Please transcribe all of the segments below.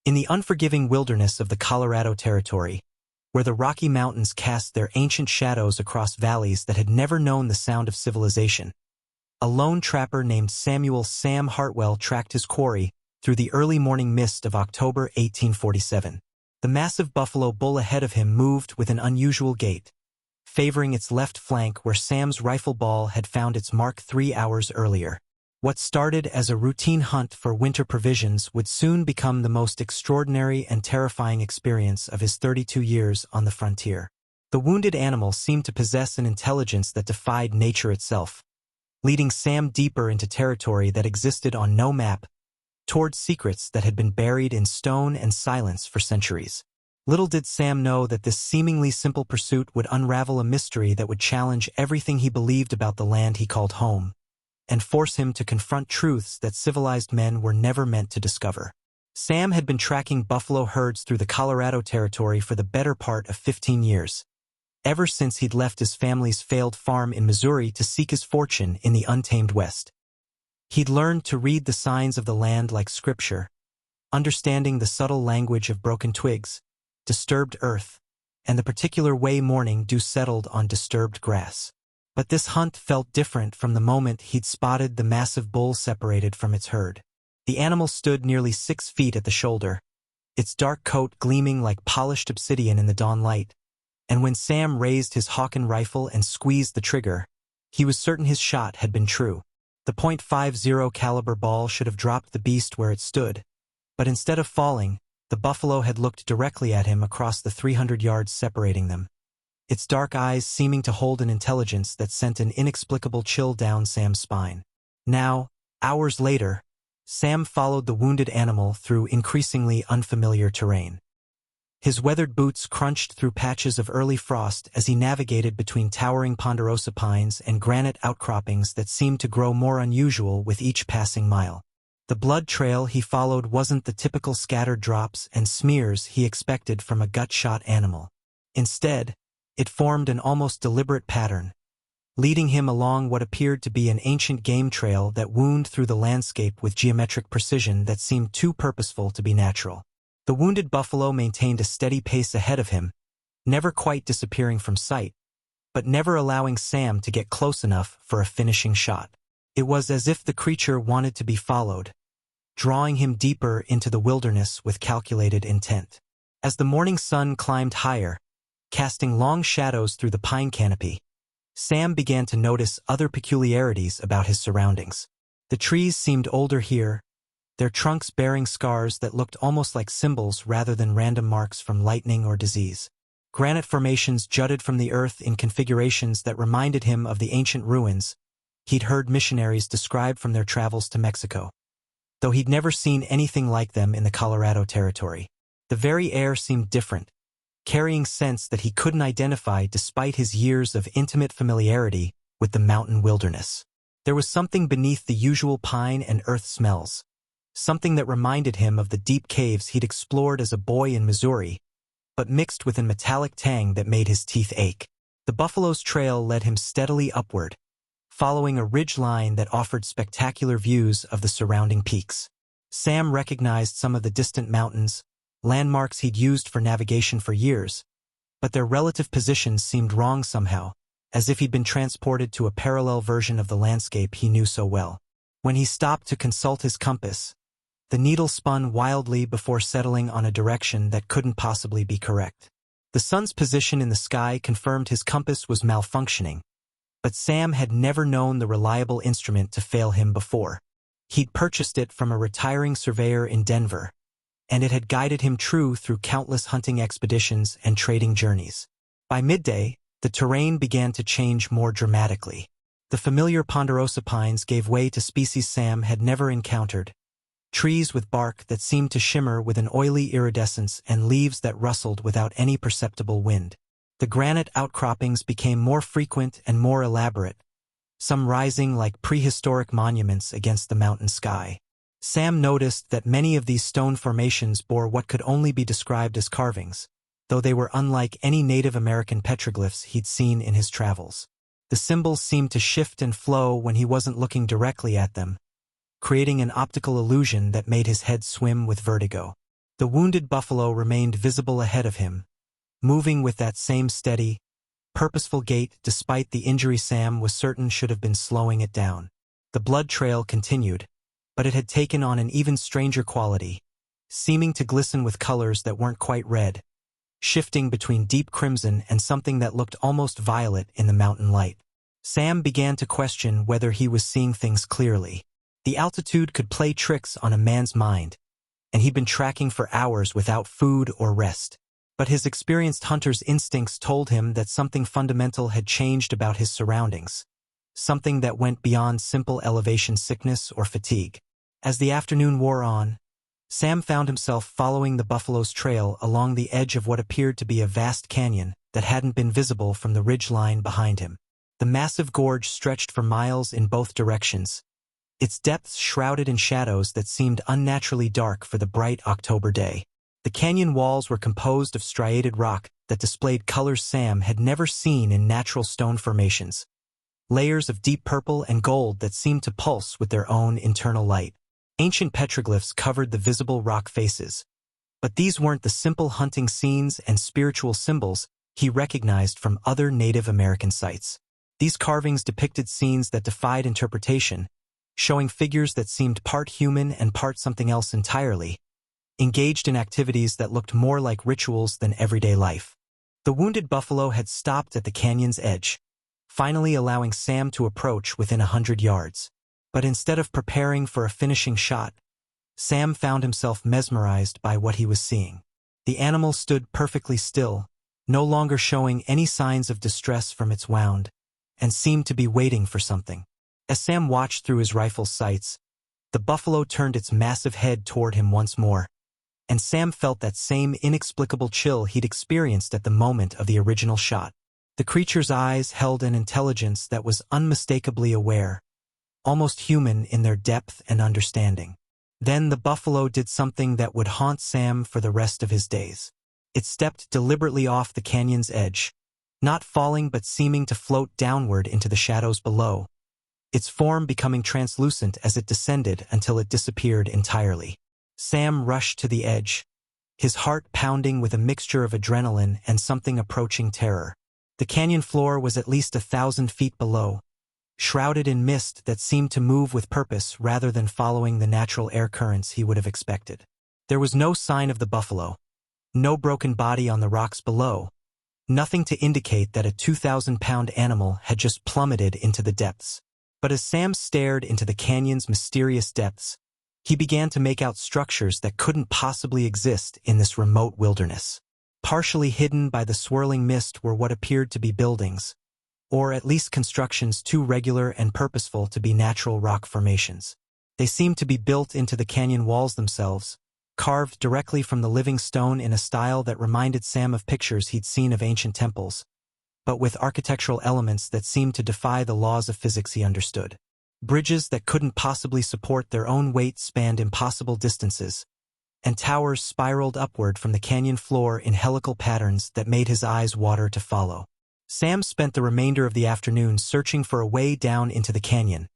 In the unforgiving wilderness of the Colorado Territory, where the Rocky Mountains cast their ancient shadows across valleys that had never known the sound of civilization, a lone trapper named Samuel Sam Hartwell tracked his quarry through the early morning mist of October 1847. The massive buffalo bull ahead of him moved with an unusual gait, favoring its left flank where Sam's rifle ball had found its mark 3 hours earlier. What started as a routine hunt for winter provisions would soon become the most extraordinary and terrifying experience of his 32 years on the frontier. The wounded animal seemed to possess an intelligence that defied nature itself, leading Sam deeper into territory that existed on no map, towards secrets that had been buried in stone and silence for centuries. Little did Sam know that this seemingly simple pursuit would unravel a mystery that would challenge everything he believed about the land he called home, and force him to confront truths that civilized men were never meant to discover. Sam had been tracking buffalo herds through the Colorado Territory for the better part of 15 years, ever since he'd left his family's failed farm in Missouri to seek his fortune in the untamed West. He'd learned to read the signs of the land like scripture, understanding the subtle language of broken twigs, disturbed earth, and the particular way morning dew settled on disturbed grass. But this hunt felt different from the moment he'd spotted the massive bull separated from its herd. The animal stood nearly 6 feet at the shoulder, its dark coat gleaming like polished obsidian in the dawn light, and when Sam raised his Hawken rifle and squeezed the trigger, he was certain his shot had been true. The .50 caliber ball should have dropped the beast where it stood, but instead of falling, the buffalo had looked directly at him across the 300 yards separating them, its dark eyes seeming to hold an intelligence that sent an inexplicable chill down Sam's spine. Now, hours later, Sam followed the wounded animal through increasingly unfamiliar terrain. His weathered boots crunched through patches of early frost as he navigated between towering ponderosa pines and granite outcroppings that seemed to grow more unusual with each passing mile. The blood trail he followed wasn't the typical scattered drops and smears he expected from a gut-shot animal. Instead, it formed an almost deliberate pattern, leading him along what appeared to be an ancient game trail that wound through the landscape with geometric precision that seemed too purposeful to be natural. The wounded buffalo maintained a steady pace ahead of him, never quite disappearing from sight, but never allowing Sam to get close enough for a finishing shot. It was as if the creature wanted to be followed, drawing him deeper into the wilderness with calculated intent. As the morning sun climbed higher, casting long shadows through the pine canopy, Sam began to notice other peculiarities about his surroundings. The trees seemed older here, their trunks bearing scars that looked almost like symbols rather than random marks from lightning or disease. Granite formations jutted from the earth in configurations that reminded him of the ancient ruins he'd heard missionaries describe from their travels to Mexico, though he'd never seen anything like them in the Colorado Territory. The very air seemed different, carrying scents that he couldn't identify despite his years of intimate familiarity with the mountain wilderness. There was something beneath the usual pine and earth smells, something that reminded him of the deep caves he'd explored as a boy in Missouri, but mixed with a metallic tang that made his teeth ache. The buffalo's trail led him steadily upward, following a ridge line that offered spectacular views of the surrounding peaks. Sam recognized some of the distant mountains, landmarks he'd used for navigation for years, but their relative positions seemed wrong somehow, as if he'd been transported to a parallel version of the landscape he knew so well. When he stopped to consult his compass, the needle spun wildly before settling on a direction that couldn't possibly be correct. The sun's position in the sky confirmed his compass was malfunctioning, but Sam had never known the reliable instrument to fail him before. He'd purchased it from a retiring surveyor in Denver, and it had guided him true through countless hunting expeditions and trading journeys. By midday, the terrain began to change more dramatically. The familiar ponderosa pines gave way to species Sam had never encountered, trees with bark that seemed to shimmer with an oily iridescence and leaves that rustled without any perceptible wind. The granite outcroppings became more frequent and more elaborate, some rising like prehistoric monuments against the mountain sky. Sam noticed that many of these stone formations bore what could only be described as carvings, though they were unlike any Native American petroglyphs he'd seen in his travels. The symbols seemed to shift and flow when he wasn't looking directly at them, creating an optical illusion that made his head swim with vertigo. The wounded buffalo remained visible ahead of him, moving with that same steady, purposeful gait despite the injury Sam was certain should have been slowing it down. The blood trail continued, but it had taken on an even stranger quality, seeming to glisten with colors that weren't quite red, shifting between deep crimson and something that looked almost violet in the mountain light. Sam began to question whether he was seeing things clearly. The altitude could play tricks on a man's mind, and he'd been tracking for hours without food or rest. But his experienced hunter's instincts told him that something fundamental had changed about his surroundings, something that went beyond simple elevation sickness or fatigue. As the afternoon wore on, Sam found himself following the buffalo's trail along the edge of what appeared to be a vast canyon that hadn't been visible from the ridge line behind him. The massive gorge stretched for miles in both directions, its depths shrouded in shadows that seemed unnaturally dark for the bright October day. The canyon walls were composed of striated rock that displayed colors Sam had never seen in natural stone formations, layers of deep purple and gold that seemed to pulse with their own internal light. Ancient petroglyphs covered the visible rock faces, but these weren't the simple hunting scenes and spiritual symbols he recognized from other Native American sites. These carvings depicted scenes that defied interpretation, showing figures that seemed part human and part something else entirely, engaged in activities that looked more like rituals than everyday life. The wounded buffalo had stopped at the canyon's edge, finally allowing Sam to approach within 100 yards. But instead of preparing for a finishing shot, Sam found himself mesmerized by what he was seeing. The animal stood perfectly still, no longer showing any signs of distress from its wound, and seemed to be waiting for something. As Sam watched through his rifle's sights, the buffalo turned its massive head toward him once more, and Sam felt that same inexplicable chill he'd experienced at the moment of the original shot. The creature's eyes held an intelligence that was unmistakably aware, almost human in their depth and understanding. Then the buffalo did something that would haunt Sam for the rest of his days. It stepped deliberately off the canyon's edge, not falling but seeming to float downward into the shadows below, its form becoming translucent as it descended until it disappeared entirely. Sam rushed to the edge, his heart pounding with a mixture of adrenaline and something approaching terror. The canyon floor was at least 1,000 feet below, shrouded in mist that seemed to move with purpose rather than following the natural air currents he would have expected. There was no sign of the buffalo, no broken body on the rocks below, nothing to indicate that a 2,000-pound animal had just plummeted into the depths. But as Sam stared into the canyon's mysterious depths, he began to make out structures that couldn't possibly exist in this remote wilderness. Partially hidden by the swirling mist were what appeared to be buildings, or at least constructions too regular and purposeful to be natural rock formations. They seemed to be built into the canyon walls themselves, carved directly from the living stone in a style that reminded Sam of pictures he'd seen of ancient temples, but with architectural elements that seemed to defy the laws of physics he understood. Bridges that couldn't possibly support their own weight spanned impossible distances, and towers spiraled upward from the canyon floor in helical patterns that made his eyes water to follow. Sam spent the remainder of the afternoon searching for a way down into the canyon,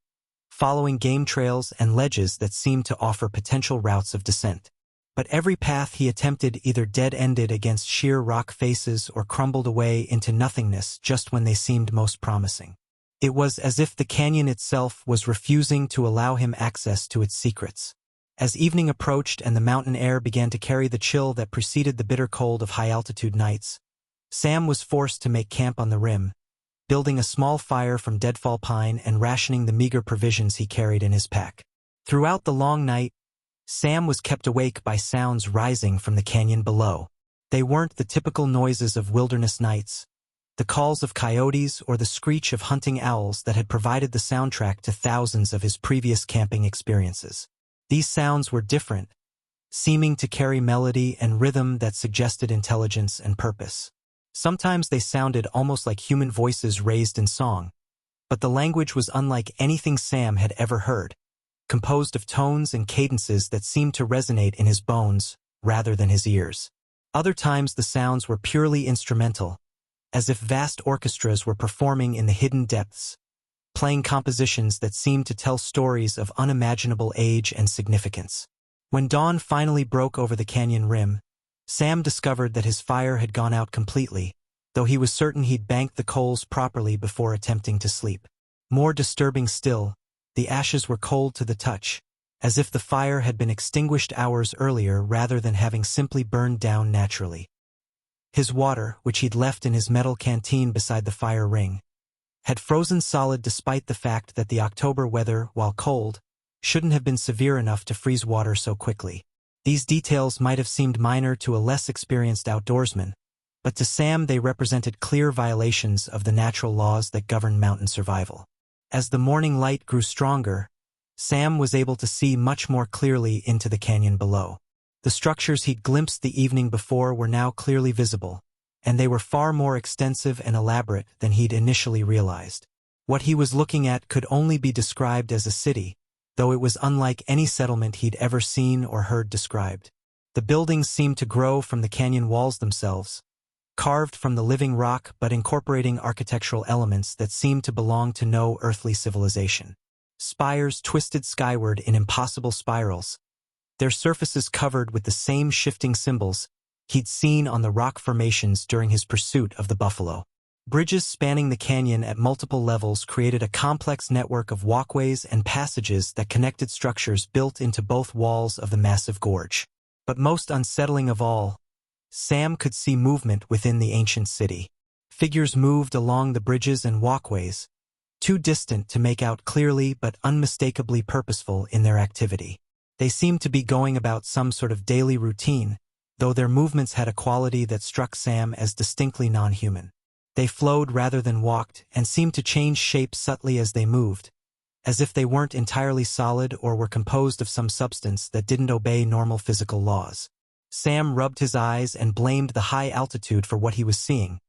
following game trails and ledges that seemed to offer potential routes of descent. But every path he attempted either dead-ended against sheer rock faces or crumbled away into nothingness just when they seemed most promising. It was as if the canyon itself was refusing to allow him access to its secrets. As evening approached and the mountain air began to carry the chill that preceded the bitter cold of high-altitude nights, Sam was forced to make camp on the rim, building a small fire from deadfall pine and rationing the meager provisions he carried in his pack. Throughout the long night, Sam was kept awake by sounds rising from the canyon below. They weren't the typical noises of wilderness nights, the calls of coyotes or the screech of hunting owls that had provided the soundtrack to thousands of his previous camping experiences. These sounds were different, seeming to carry melody and rhythm that suggested intelligence and purpose. Sometimes they sounded almost like human voices raised in song, but the language was unlike anything Sam had ever heard, composed of tones and cadences that seemed to resonate in his bones rather than his ears. Other times the sounds were purely instrumental, as if vast orchestras were performing in the hidden depths, playing compositions that seemed to tell stories of unimaginable age and significance. When dawn finally broke over the canyon rim, Sam discovered that his fire had gone out completely, though he was certain he'd banked the coals properly before attempting to sleep. More disturbing still, the ashes were cold to the touch, as if the fire had been extinguished hours earlier rather than having simply burned down naturally. His water, which he'd left in his metal canteen beside the fire ring, had frozen solid despite the fact that the October weather, while cold, shouldn't have been severe enough to freeze water so quickly. These details might have seemed minor to a less experienced outdoorsman, but to Sam they represented clear violations of the natural laws that govern mountain survival. As the morning light grew stronger, Sam was able to see much more clearly into the canyon below. The structures he'd glimpsed the evening before were now clearly visible, and they were far more extensive and elaborate than he'd initially realized. What he was looking at could only be described as a city, though it was unlike any settlement he'd ever seen or heard described. The buildings seemed to grow from the canyon walls themselves, carved from the living rock but incorporating architectural elements that seemed to belong to no earthly civilization. Spires twisted skyward in impossible spirals, their surfaces covered with the same shifting symbols he'd seen on the rock formations during his pursuit of the buffalo. Bridges spanning the canyon at multiple levels created a complex network of walkways and passages that connected structures built into both walls of the massive gorge. But most unsettling of all, Sam could see movement within the ancient city. Figures moved along the bridges and walkways, too distant to make out clearly but unmistakably purposeful in their activity. They seemed to be going about some sort of daily routine, though their movements had a quality that struck Sam as distinctly non-human. They flowed rather than walked and seemed to change shape subtly as they moved, as if they weren't entirely solid or were composed of some substance that didn't obey normal physical laws. Sam rubbed his eyes and blamed the high altitude for what he was seeing,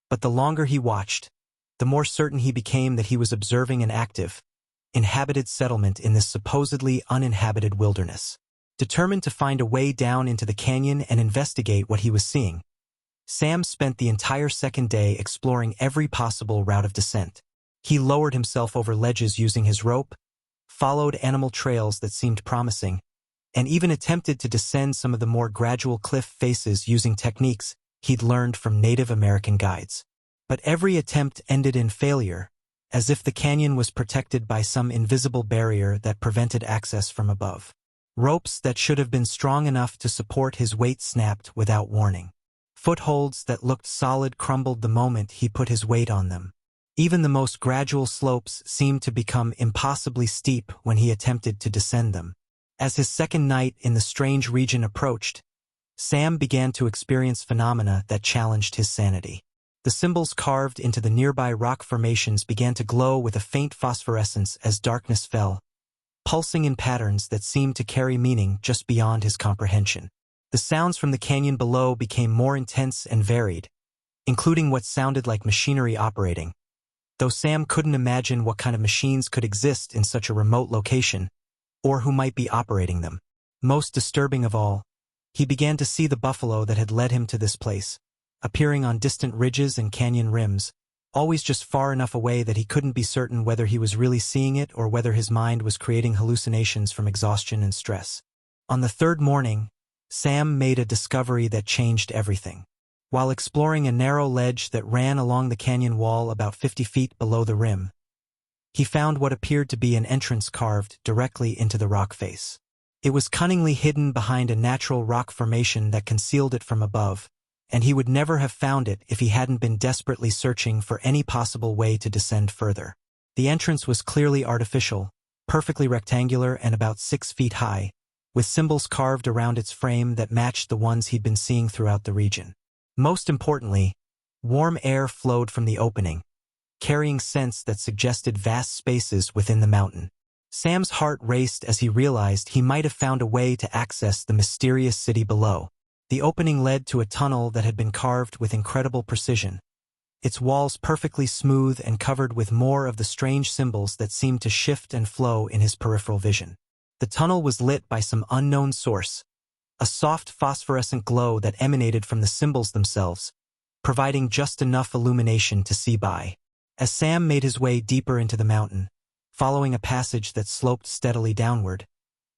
but the longer he watched, the more certain he became that he was observing an active, inhabited settlement in this supposedly uninhabited wilderness. Determined to find a way down into the canyon and investigate what he was seeing, Sam spent the entire second day exploring every possible route of descent. He lowered himself over ledges using his rope, followed animal trails that seemed promising, and even attempted to descend some of the more gradual cliff faces using techniques he'd learned from Native American guides. But every attempt ended in failure, as if the canyon was protected by some invisible barrier that prevented access from above. Ropes that should have been strong enough to support his weight snapped without warning. Footholds that looked solid crumbled the moment he put his weight on them. Even the most gradual slopes seemed to become impossibly steep when he attempted to descend them. As his second night in the strange region approached, Sam began to experience phenomena that challenged his sanity. The symbols carved into the nearby rock formations began to glow with a faint phosphorescence as darkness fell, pulsing in patterns that seemed to carry meaning just beyond his comprehension. The sounds from the canyon below became more intense and varied, including what sounded like machinery operating, though Sam couldn't imagine what kind of machines could exist in such a remote location, or who might be operating them. Most disturbing of all, he began to see the buffalo that had led him to this place, appearing on distant ridges and canyon rims, always just far enough away that he couldn't be certain whether he was really seeing it or whether his mind was creating hallucinations from exhaustion and stress. On the third morning, Sam made a discovery that changed everything. While exploring a narrow ledge that ran along the canyon wall about 50 feet below the rim, he found what appeared to be an entrance carved directly into the rock face. It was cunningly hidden behind a natural rock formation that concealed it from above, and he would never have found it if he hadn't been desperately searching for any possible way to descend further. The entrance was clearly artificial, perfectly rectangular and about 6 feet high, with symbols carved around its frame that matched the ones he'd been seeing throughout the region. Most importantly, warm air flowed from the opening, carrying scents that suggested vast spaces within the mountain. Sam's heart raced as he realized he might have found a way to access the mysterious city below. The opening led to a tunnel that had been carved with incredible precision, its walls perfectly smooth and covered with more of the strange symbols that seemed to shift and flow in his peripheral vision. The tunnel was lit by some unknown source, a soft phosphorescent glow that emanated from the symbols themselves, providing just enough illumination to see by. As Sam made his way deeper into the mountain, following a passage that sloped steadily downward,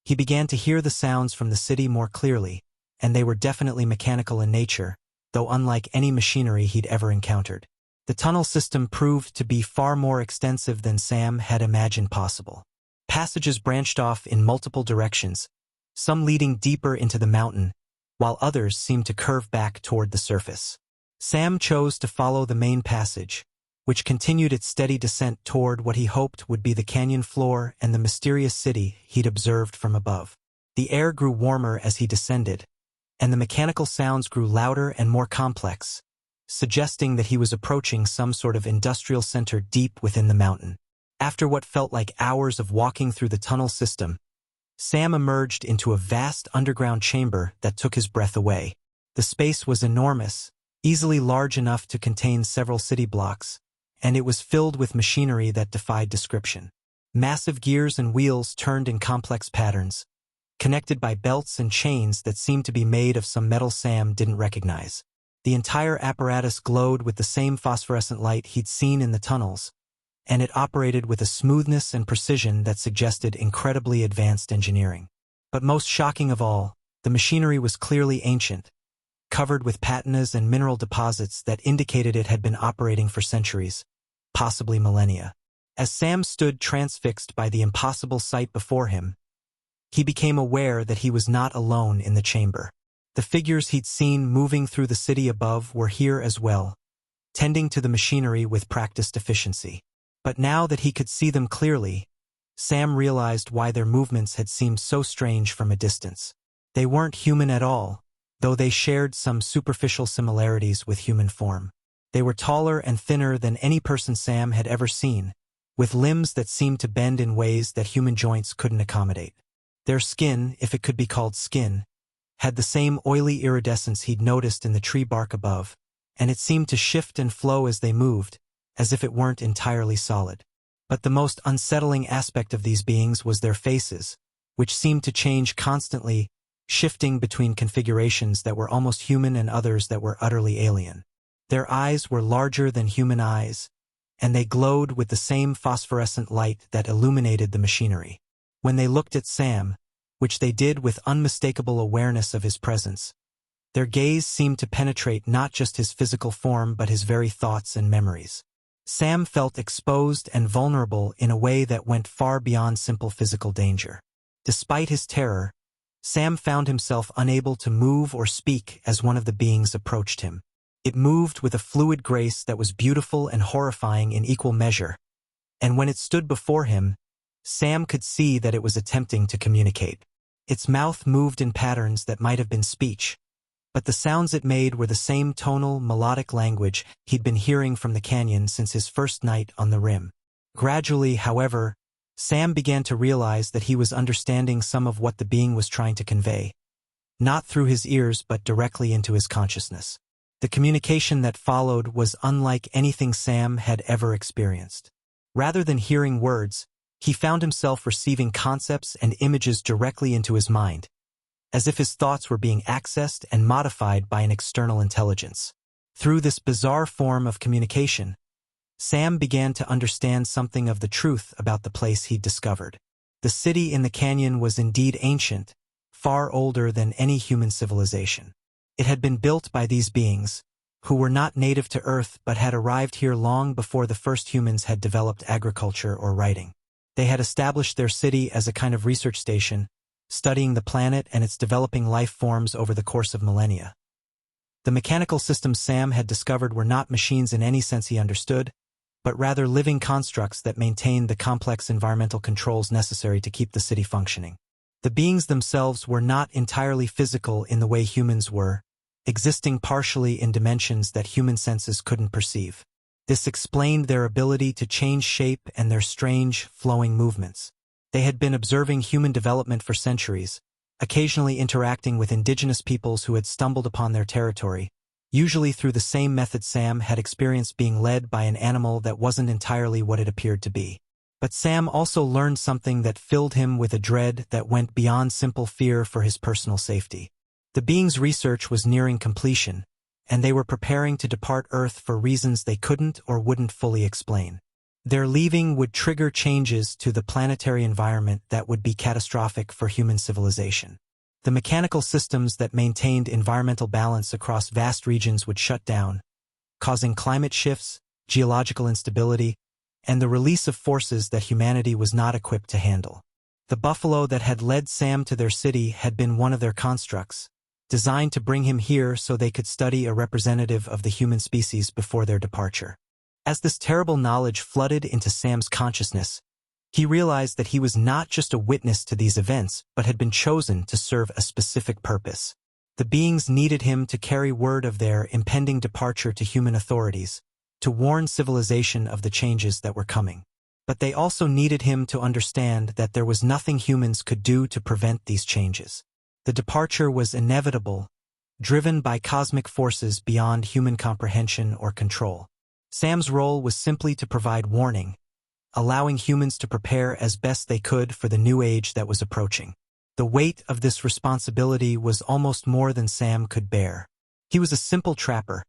He began to hear the sounds from the city more clearly, and they were definitely mechanical in nature, though unlike any machinery he'd ever encountered. The tunnel system proved to be far more extensive than Sam had imagined possible. Passages branched off in multiple directions, some leading deeper into the mountain, while others seemed to curve back toward the surface. Sam chose to follow the main passage, which continued its steady descent toward what he hoped would be the canyon floor and the mysterious city he'd observed from above. The air grew warmer as he descended, and the mechanical sounds grew louder and more complex, suggesting that he was approaching some sort of industrial center deep within the mountain. After what felt like hours of walking through the tunnel system, Sam emerged into a vast underground chamber that took his breath away. The space was enormous, easily large enough to contain several city blocks, and it was filled with machinery that defied description. Massive gears and wheels turned in complex patterns, connected by belts and chains that seemed to be made of some metal Sam didn't recognize. The entire apparatus glowed with the same phosphorescent light he'd seen in the tunnels, and it operated with a smoothness and precision that suggested incredibly advanced engineering. But most shocking of all, the machinery was clearly ancient, covered with patinas and mineral deposits that indicated it had been operating for centuries, possibly millennia. As Sam stood transfixed by the impossible sight before him, he became aware that he was not alone in the chamber. The figures he'd seen moving through the city above were here as well, tending to the machinery with practiced efficiency. But now that he could see them clearly, Sam realized why their movements had seemed so strange from a distance. They weren't human at all, though they shared some superficial similarities with human form. They were taller and thinner than any person Sam had ever seen, with limbs that seemed to bend in ways that human joints couldn't accommodate. Their skin, if it could be called skin, had the same oily iridescence he'd noticed in the tree bark above, and it seemed to shift and flow as they moved, as if it weren't entirely solid. But the most unsettling aspect of these beings was their faces, which seemed to change constantly, shifting between configurations that were almost human and others that were utterly alien. Their eyes were larger than human eyes, and they glowed with the same phosphorescent light that illuminated the machinery. When they looked at Sam, which they did with unmistakable awareness of his presence, their gaze seemed to penetrate not just his physical form but his very thoughts and memories. Sam felt exposed and vulnerable in a way that went far beyond simple physical danger. Despite his terror, Sam found himself unable to move or speak as one of the beings approached him. It moved with a fluid grace that was beautiful and horrifying in equal measure, and when it stood before him, Sam could see that it was attempting to communicate. Its mouth moved in patterns that might have been speech, but the sounds it made were the same tonal, melodic language he'd been hearing from the canyon since his first night on the rim. Gradually, however, Sam began to realize that he was understanding some of what the being was trying to convey, not through his ears but directly into his consciousness. The communication that followed was unlike anything Sam had ever experienced. Rather than hearing words, he found himself receiving concepts and images directly into his mind, as if his thoughts were being accessed and modified by an external intelligence. Through this bizarre form of communication, Sam began to understand something of the truth about the place he'd discovered. The city in the canyon was indeed ancient, far older than any human civilization. It had been built by these beings, who were not native to Earth but had arrived here long before the first humans had developed agriculture or writing. They had established their city as a kind of research station, studying the planet and its developing life forms over the course of millennia. The mechanical systems Sam had discovered were not machines in any sense he understood, but rather living constructs that maintained the complex environmental controls necessary to keep the city functioning. The beings themselves were not entirely physical in the way humans were, existing partially in dimensions that human senses couldn't perceive. This explained their ability to change shape and their strange, flowing movements. They had been observing human development for centuries, occasionally interacting with indigenous peoples who had stumbled upon their territory, usually through the same method Sam had experienced being led by an animal that wasn't entirely what it appeared to be. But Sam also learned something that filled him with a dread that went beyond simple fear for his personal safety. The being's research was nearing completion, and they were preparing to depart Earth for reasons they couldn't or wouldn't fully explain. Their leaving would trigger changes to the planetary environment that would be catastrophic for human civilization. The mechanical systems that maintained environmental balance across vast regions would shut down, causing climate shifts, geological instability, and the release of forces that humanity was not equipped to handle. The buffalo that had led Sam to their city had been one of their constructs, designed to bring him here so they could study a representative of the human species before their departure. As this terrible knowledge flooded into Sam's consciousness, he realized that he was not just a witness to these events, but had been chosen to serve a specific purpose. The beings needed him to carry word of their impending departure to human authorities, to warn civilization of the changes that were coming. But they also needed him to understand that there was nothing humans could do to prevent these changes. The departure was inevitable, driven by cosmic forces beyond human comprehension or control. Sam's role was simply to provide warning, allowing humans to prepare as best they could for the new age that was approaching. The weight of this responsibility was almost more than Sam could bear. He was a simple trapper,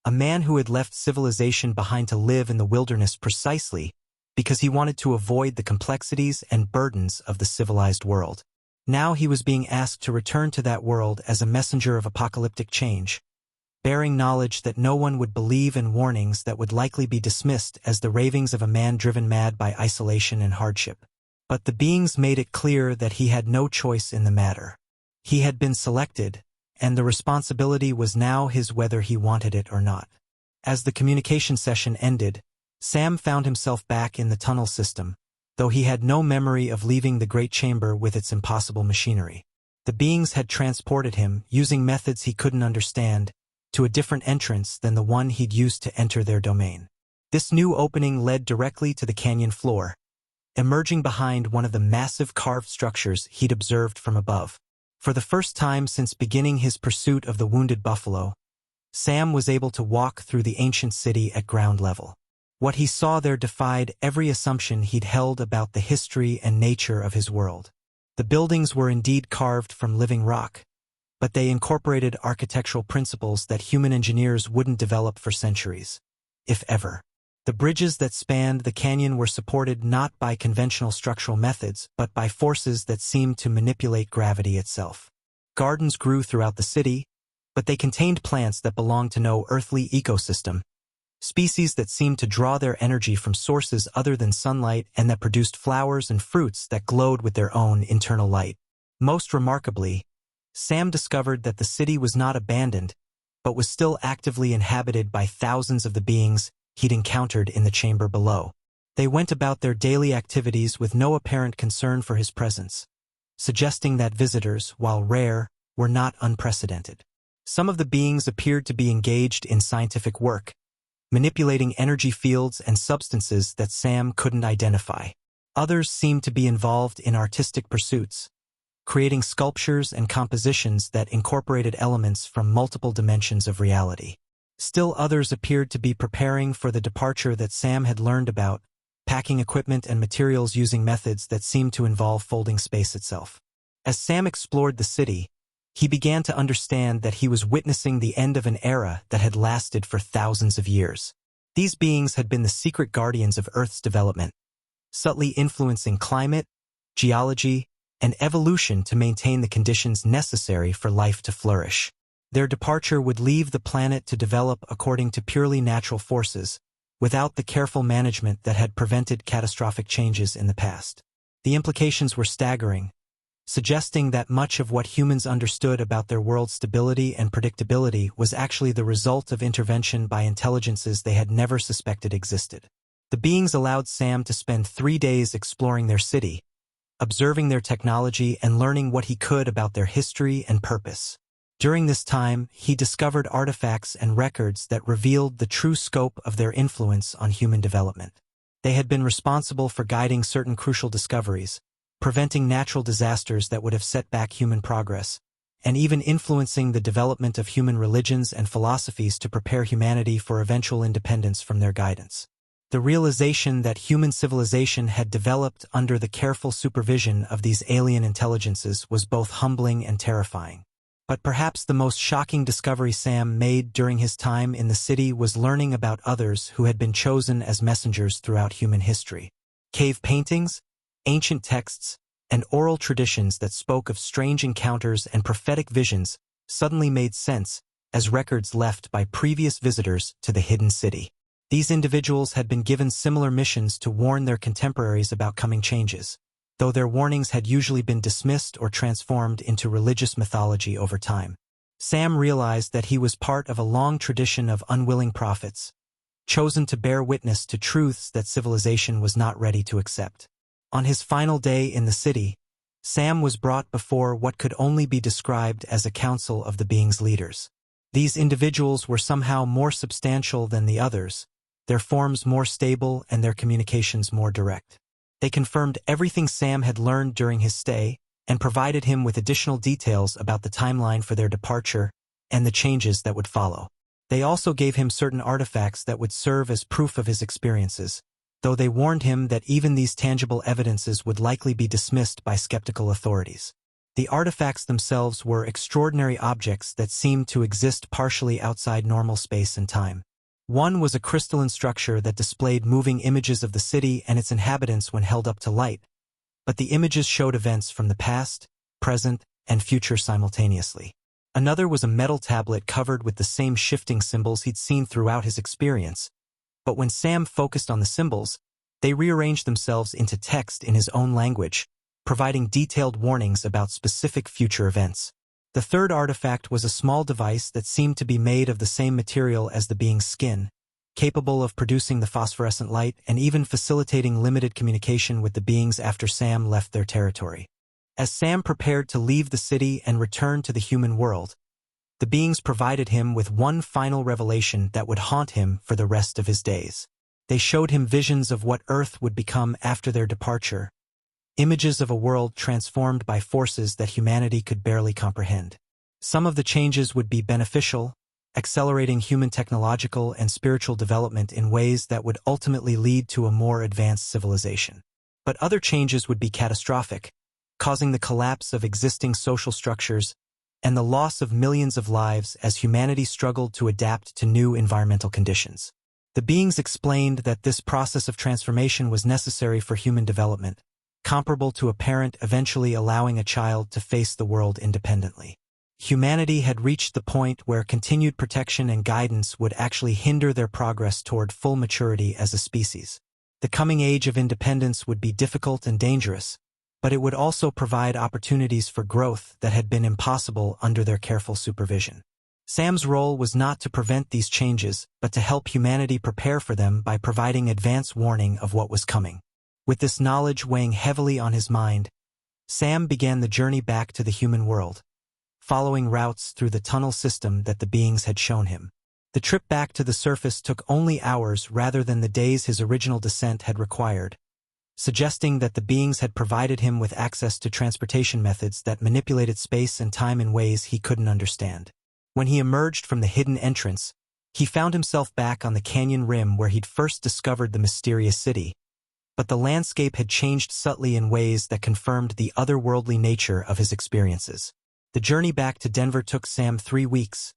a man who had left civilization behind to live in the wilderness precisely because he wanted to avoid the complexities and burdens of the civilized world. Now he was being asked to return to that world as a messenger of apocalyptic change, bearing knowledge that no one would believe and warnings that would likely be dismissed as the ravings of a man driven mad by isolation and hardship. But the beings made it clear that he had no choice in the matter. He had been selected, and the responsibility was now his whether he wanted it or not. As the communication session ended, Sam found himself back in the tunnel system, though he had no memory of leaving the great chamber with its impossible machinery. The beings had transported him, using methods he couldn't understand, to a different entrance than the one he'd used to enter their domain. This new opening led directly to the canyon floor, emerging behind one of the massive carved structures he'd observed from above. For the first time since beginning his pursuit of the wounded buffalo, Sam was able to walk through the ancient city at ground level. What he saw there defied every assumption he'd held about the history and nature of his world. The buildings were indeed carved from living rock, but they incorporated architectural principles that human engineers wouldn't develop for centuries, if ever. The bridges that spanned the canyon were supported not by conventional structural methods, but by forces that seemed to manipulate gravity itself. Gardens grew throughout the city, but they contained plants that belonged to no earthly ecosystem, species that seemed to draw their energy from sources other than sunlight and that produced flowers and fruits that glowed with their own internal light. Most remarkably, Sam discovered that the city was not abandoned, but was still actively inhabited by thousands of the beings he'd encountered in the chamber below. They went about their daily activities with no apparent concern for his presence, suggesting that visitors, while rare, were not unprecedented. Some of the beings appeared to be engaged in scientific work, manipulating energy fields and substances that Sam couldn't identify. Others seemed to be involved in artistic pursuits, creating sculptures and compositions that incorporated elements from multiple dimensions of reality. Still others appeared to be preparing for the departure that Sam had learned about, packing equipment and materials using methods that seemed to involve folding space itself. As Sam explored the city, he began to understand that he was witnessing the end of an era that had lasted for thousands of years. These beings had been the secret guardians of Earth's development, subtly influencing climate, geology, and evolution to maintain the conditions necessary for life to flourish. Their departure would leave the planet to develop according to purely natural forces, without the careful management that had prevented catastrophic changes in the past. The implications were staggering, suggesting that much of what humans understood about their world's stability and predictability was actually the result of intervention by intelligences they had never suspected existed. The beings allowed Sam to spend 3 days exploring their city, observing their technology and learning what he could about their history and purpose. During this time, he discovered artifacts and records that revealed the true scope of their influence on human development. They had been responsible for guiding certain crucial discoveries, preventing natural disasters that would have set back human progress, and even influencing the development of human religions and philosophies to prepare humanity for eventual independence from their guidance. The realization that human civilization had developed under the careful supervision of these alien intelligences was both humbling and terrifying. But perhaps the most shocking discovery Sam made during his time in the city was learning about others who had been chosen as messengers throughout human history. Cave paintings, ancient texts, and oral traditions that spoke of strange encounters and prophetic visions suddenly made sense as records left by previous visitors to the hidden city. These individuals had been given similar missions to warn their contemporaries about coming changes, though their warnings had usually been dismissed or transformed into religious mythology over time. Sam realized that he was part of a long tradition of unwilling prophets, chosen to bear witness to truths that civilization was not ready to accept. On his final day in the city, Sam was brought before what could only be described as a council of the being's leaders. These individuals were somehow more substantial than the others, their forms more stable and their communications more direct. They confirmed everything Sam had learned during his stay and provided him with additional details about the timeline for their departure and the changes that would follow. They also gave him certain artifacts that would serve as proof of his experiences, though they warned him that even these tangible evidences would likely be dismissed by skeptical authorities. The artifacts themselves were extraordinary objects that seemed to exist partially outside normal space and time. One was a crystalline structure that displayed moving images of the city and its inhabitants when held up to light, but the images showed events from the past, present, and future simultaneously. Another was a metal tablet covered with the same shifting symbols he'd seen throughout his experience, but when Sam focused on the symbols, they rearranged themselves into text in his own language, providing detailed warnings about specific future events. The third artifact was a small device that seemed to be made of the same material as the being's skin, capable of producing the phosphorescent light and even facilitating limited communication with the beings after Sam left their territory. As Sam prepared to leave the city and return to the human world, the beings provided him with one final revelation that would haunt him for the rest of his days. They showed him visions of what Earth would become after their departure, images of a world transformed by forces that humanity could barely comprehend. Some of the changes would be beneficial, accelerating human technological and spiritual development in ways that would ultimately lead to a more advanced civilization. But other changes would be catastrophic, causing the collapse of existing social structures and the loss of millions of lives as humanity struggled to adapt to new environmental conditions. The beings explained that this process of transformation was necessary for human development, comparable to a parent eventually allowing a child to face the world independently. Humanity had reached the point where continued protection and guidance would actually hinder their progress toward full maturity as a species. The coming age of independence would be difficult and dangerous, but it would also provide opportunities for growth that had been impossible under their careful supervision. Sam's role was not to prevent these changes, but to help humanity prepare for them by providing advance warning of what was coming. With this knowledge weighing heavily on his mind, Sam began the journey back to the human world, following routes through the tunnel system that the beings had shown him. The trip back to the surface took only hours rather than the days his original descent had required, suggesting that the beings had provided him with access to transportation methods that manipulated space and time in ways he couldn't understand. When he emerged from the hidden entrance, he found himself back on the canyon rim where he'd first discovered the mysterious city, but the landscape had changed subtly in ways that confirmed the otherworldly nature of his experiences. The journey back to Denver took Sam 3 weeks,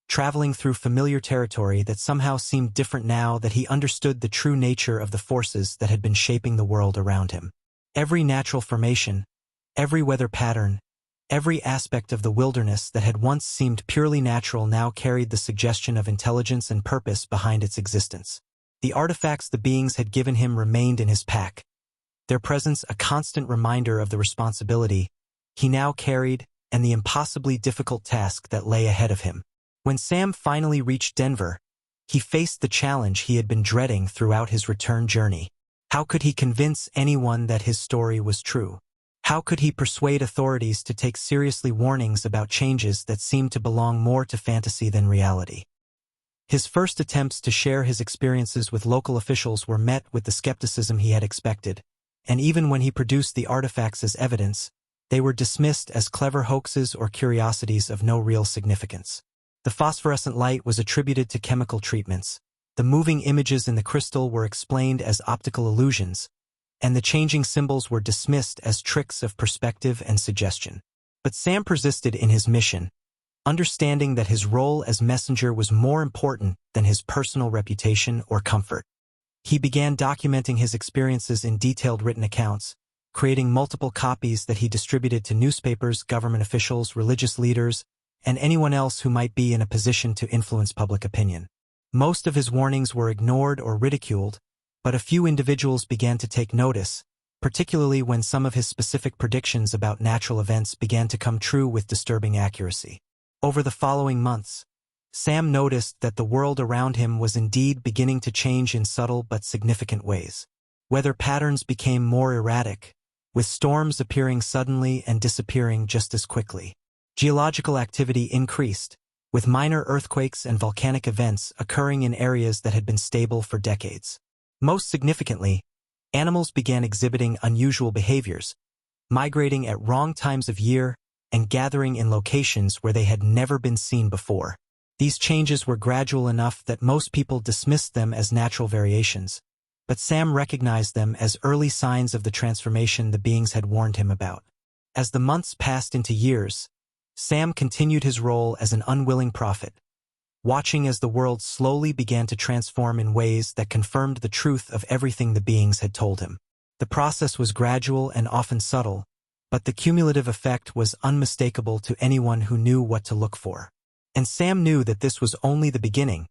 traveling through familiar territory that somehow seemed different now that he understood the true nature of the forces that had been shaping the world around him. Every natural formation, every weather pattern, every aspect of the wilderness that had once seemed purely natural now carried the suggestion of intelligence and purpose behind its existence. The artifacts the beings had given him remained in his pack, their presence a constant reminder of the responsibility he now carried and the impossibly difficult task that lay ahead of him. When Sam finally reached Denver, he faced the challenge he had been dreading throughout his return journey. How could he convince anyone that his story was true? How could he persuade authorities to take seriously warnings about changes that seemed to belong more to fantasy than reality? His first attempts to share his experiences with local officials were met with the skepticism he had expected, and even when he produced the artifacts as evidence, they were dismissed as clever hoaxes or curiosities of no real significance. The phosphorescent light was attributed to chemical treatments, the moving images in the crystal were explained as optical illusions, and the changing symbols were dismissed as tricks of perspective and suggestion. But Sam persisted in his mission, understanding that his role as messenger was more important than his personal reputation or comfort. He began documenting his experiences in detailed written accounts, creating multiple copies that he distributed to newspapers, government officials, religious leaders, and anyone else who might be in a position to influence public opinion. Most of his warnings were ignored or ridiculed, but a few individuals began to take notice, particularly when some of his specific predictions about natural events began to come true with disturbing accuracy. Over the following months, Sam noticed that the world around him was indeed beginning to change in subtle but significant ways. Weather patterns became more erratic, with storms appearing suddenly and disappearing just as quickly. Geological activity increased, with minor earthquakes and volcanic events occurring in areas that had been stable for decades. Most significantly, animals began exhibiting unusual behaviors, migrating at wrong times of year and gathering in locations where they had never been seen before. These changes were gradual enough that most people dismissed them as natural variations, but Sam recognized them as early signs of the transformation the beings had warned him about. As the months passed into years, Sam continued his role as an unwilling prophet, watching as the world slowly began to transform in ways that confirmed the truth of everything the beings had told him. The process was gradual and often subtle, but the cumulative effect was unmistakable to anyone who knew what to look for. And Sam knew that this was only the beginning,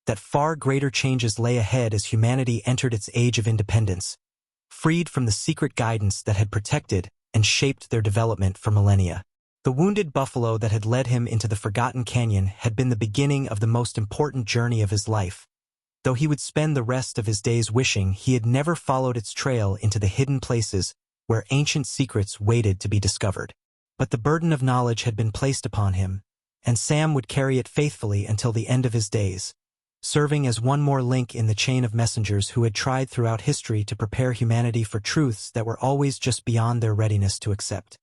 that far greater changes lay ahead as humanity entered its age of independence, freed from the secret guidance that had protected and shaped their development for millennia. The wounded buffalo that had led him into the Forgotten Canyon had been the beginning of the most important journey of his life, though he would spend the rest of his days wishing he had never followed its trail into the hidden places where ancient secrets waited to be discovered. But the burden of knowledge had been placed upon him, and Sam would carry it faithfully until the end of his days, serving as one more link in the chain of messengers who had tried throughout history to prepare humanity for truths that were always just beyond their readiness to accept.